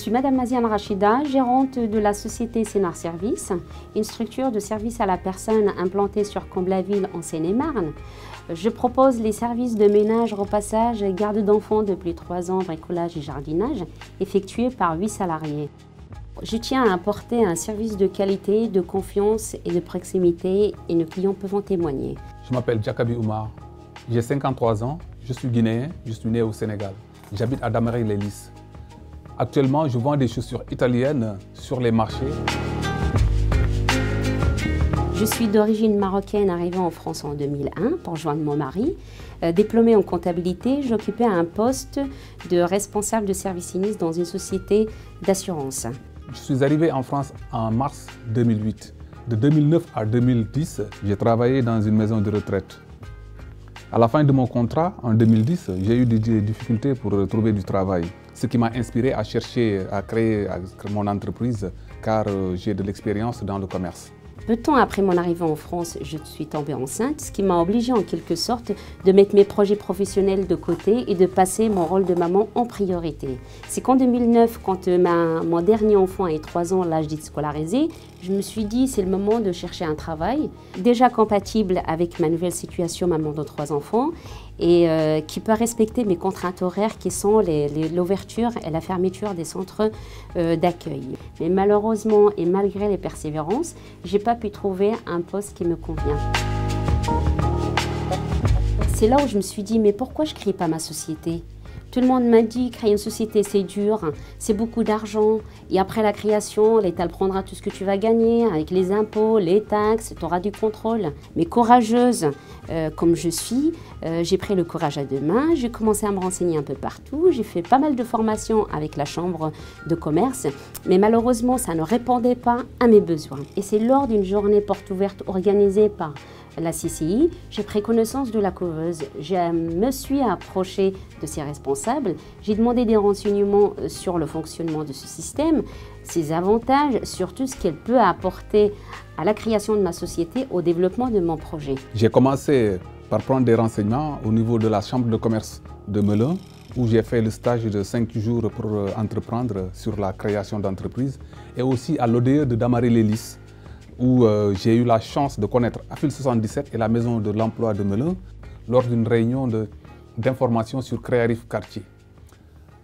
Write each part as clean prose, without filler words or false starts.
suis Madame Maziane Rachida, gérante de la société Sénar Service, une structure de service à la personne implantée sur Comble-la-Ville en Seine-et-Marne. Je propose les services de ménage, repassage, garde d'enfants de plus de 3 ans, bricolage et jardinage, effectués par 8 salariés. Je tiens à apporter un service de qualité, de confiance et de proximité et nos clients peuvent en témoigner. Je m'appelle Jakabi Oumar, j'ai 53 ans, je suis guinéen, je suis né au Sénégal. J'habite à Damery-les-Lys. Actuellement, je vends des chaussures italiennes sur les marchés. Je suis d'origine marocaine, arrivée en France en 2001 pour rejoindre mon mari. Diplômée en comptabilité, j'occupais un poste de responsable de service sinistre dans une société d'assurance. Je suis arrivé en France en mars 2008. De 2009 à 2010, j'ai travaillé dans une maison de retraite. À la fin de mon contrat, en 2010, j'ai eu des difficultés pour trouver du travail. Ce qui m'a inspiré à chercher à créer mon entreprise car j'ai de l'expérience dans le commerce. Peu de temps après mon arrivée en France, je suis tombée enceinte, ce qui m'a obligée en quelque sorte de mettre mes projets professionnels de côté et de passer mon rôle de maman en priorité. C'est qu'en 2009, quand mon dernier enfant a 3 ans, l'âge d'être scolarisé, je me suis dit c'est le moment de chercher un travail déjà compatible avec ma nouvelle situation, maman de 3 enfants, et qui peut respecter mes contraintes horaires qui sont l'ouverture et la fermeture des centres d'accueil. Mais malheureusement et malgré les persévérances, je n'ai pas pu trouver un poste qui me convient. C'est là où je me suis dit, mais pourquoi je ne crée pas ma société ? Tout le monde m'a dit, créer une société c'est dur, c'est beaucoup d'argent. Et après la création, l'État prendra tout ce que tu vas gagner avec les impôts, les taxes, tu auras du contrôle. Mais courageuse comme je suis, j'ai pris le courage à 2 mains, j'ai commencé à me renseigner un peu partout, j'ai fait pas mal de formations avec la chambre de commerce, mais malheureusement ça ne répondait pas à mes besoins. Et c'est lors d'une journée porte ouverte organisée par la CCI, j'ai pris connaissance de la couveuse. Je me suis approchée de ses responsables. J'ai demandé des renseignements sur le fonctionnement de ce système, ses avantages, surtout ce qu'elle peut apporter à la création de ma société, au développement de mon projet. J'ai commencé par prendre des renseignements au niveau de la chambre de commerce de Melun, où j'ai fait le stage de 5 jours pour entreprendre sur la création d'entreprise, et aussi à l'ODE de Damery-les-Lys, où j'ai eu la chance de connaître AFIL 77 et la maison de l'emploi de Melun lors d'une réunion d'information sur Créarif Quartier.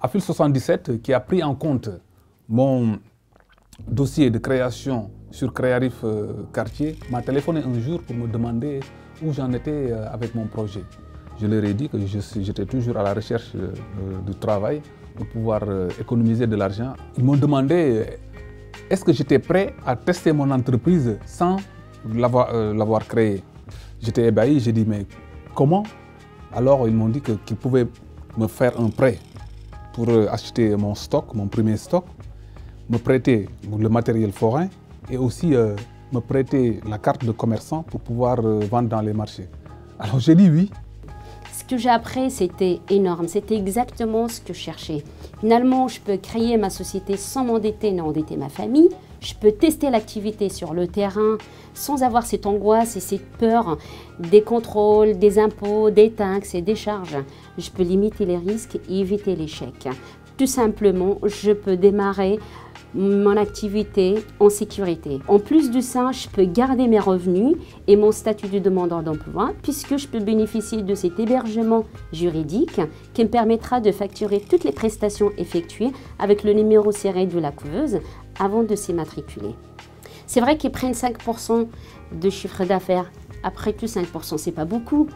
AFIL 77, qui a pris en compte mon dossier de création sur Créarif Quartier, m'a téléphoné un jour pour me demander où j'en étais avec mon projet. Je leur ai dit que j'étais toujours à la recherche du travail pour pouvoir économiser de l'argent. Ils m'ont demandé est-ce que j'étais prêt à tester mon entreprise sans l'avoir créée. J'étais ébahi, j'ai dit mais comment? Alors ils m'ont dit qu'ils pouvaient me faire un prêt pour acheter mon stock, mon premier stock, me prêter le matériel forain et aussi me prêter la carte de commerçant pour pouvoir vendre dans les marchés. Alors j'ai dit oui. Ce que j'ai appris, c'était énorme, c'était exactement ce que je cherchais. Finalement, je peux créer ma société sans m'endetter ni endetter ma famille. Je peux tester l'activité sur le terrain sans avoir cette angoisse et cette peur des contrôles, des impôts, des taxes et des charges. Je peux limiter les risques et éviter l'échec. Tout simplement, je peux démarrer mon activité en sécurité. En plus de ça, je peux garder mes revenus et mon statut de demandeur d'emploi puisque je peux bénéficier de cet hébergement juridique qui me permettra de facturer toutes les prestations effectuées avec le numéro serré de la couveuse avant de s'immatriculer. C'est vrai qu'ils prennent 5% de chiffre d'affaires. Après tout, 5%, c'est pas beaucoup.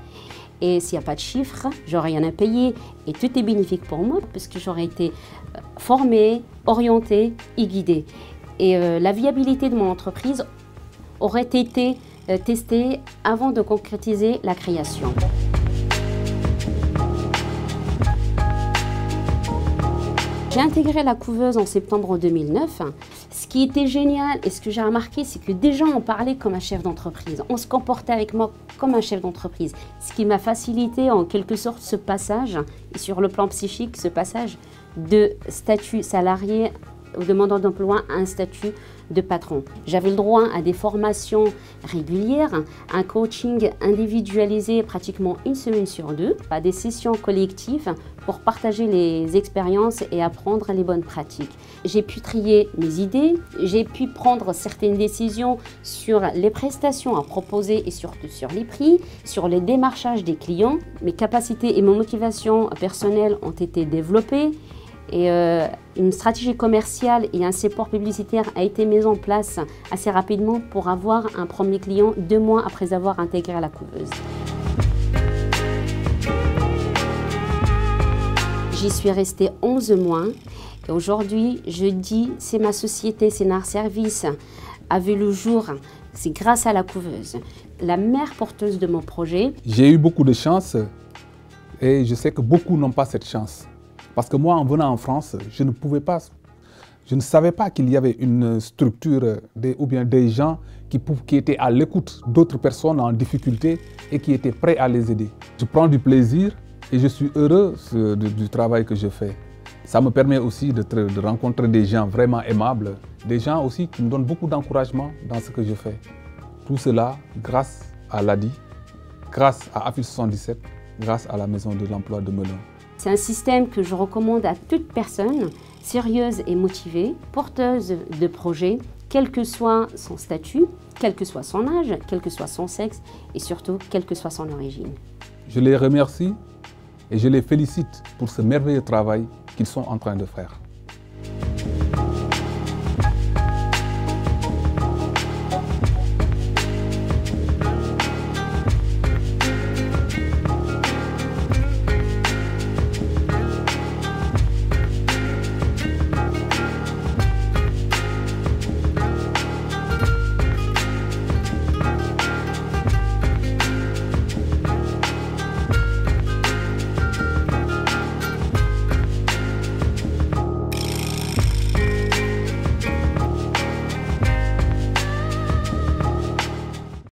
Et s'il n'y a pas de chiffre, j'aurai rien à payer. Et tout est bénéfique pour moi parce que j'aurai été formée, orientée et guidée. Et la viabilité de mon entreprise aurait été testée avant de concrétiser la création. J'ai intégré la couveuse en septembre 2009. Ce qui était génial et ce que j'ai remarqué, c'est que déjà on parlait comme un chef d'entreprise. On se comportait avec moi comme un chef d'entreprise. Ce qui m'a facilité en quelque sorte ce passage, et sur le plan psychique, ce passage de statut salarié aux demandeurs d'emploi un statut de patron. J'avais le droit à des formations régulières, un coaching individualisé pratiquement une semaine sur deux, à des sessions collectives pour partager les expériences et apprendre les bonnes pratiques. J'ai pu trier mes idées, j'ai pu prendre certaines décisions sur les prestations à proposer et surtout sur les prix, sur les démarchages des clients. Mes capacités et ma motivation personnelle ont été développées. Et une stratégie commerciale et un support publicitaire a été mis en place assez rapidement pour avoir un premier client 2 mois après avoir intégré la couveuse. J'y suis restée 11 mois et aujourd'hui, je dis c'est ma société Sénar Service a vu le jour, c'est grâce à la couveuse, la mère porteuse de mon projet. J'ai eu beaucoup de chance et je sais que beaucoup n'ont pas cette chance. Parce que moi, en venant en France, je ne savais pas qu'il y avait une structure ou bien des gens qui étaient à l'écoute d'autres personnes en difficulté et qui étaient prêts à les aider. Je prends du plaisir et je suis heureux du travail que je fais. Ça me permet aussi de rencontrer des gens vraiment aimables, des gens aussi qui me donnent beaucoup d'encouragement dans ce que je fais. Tout cela grâce à l'ADI, grâce à AFIL 77, grâce à la Maison de l'Emploi de Melun. C'est un système que je recommande à toute personne sérieuse et motivée, porteuse de projet, quel que soit son statut, quel que soit son âge, quel que soit son sexe et surtout quelle que soit son origine. Je les remercie et je les félicite pour ce merveilleux travail qu'ils sont en train de faire.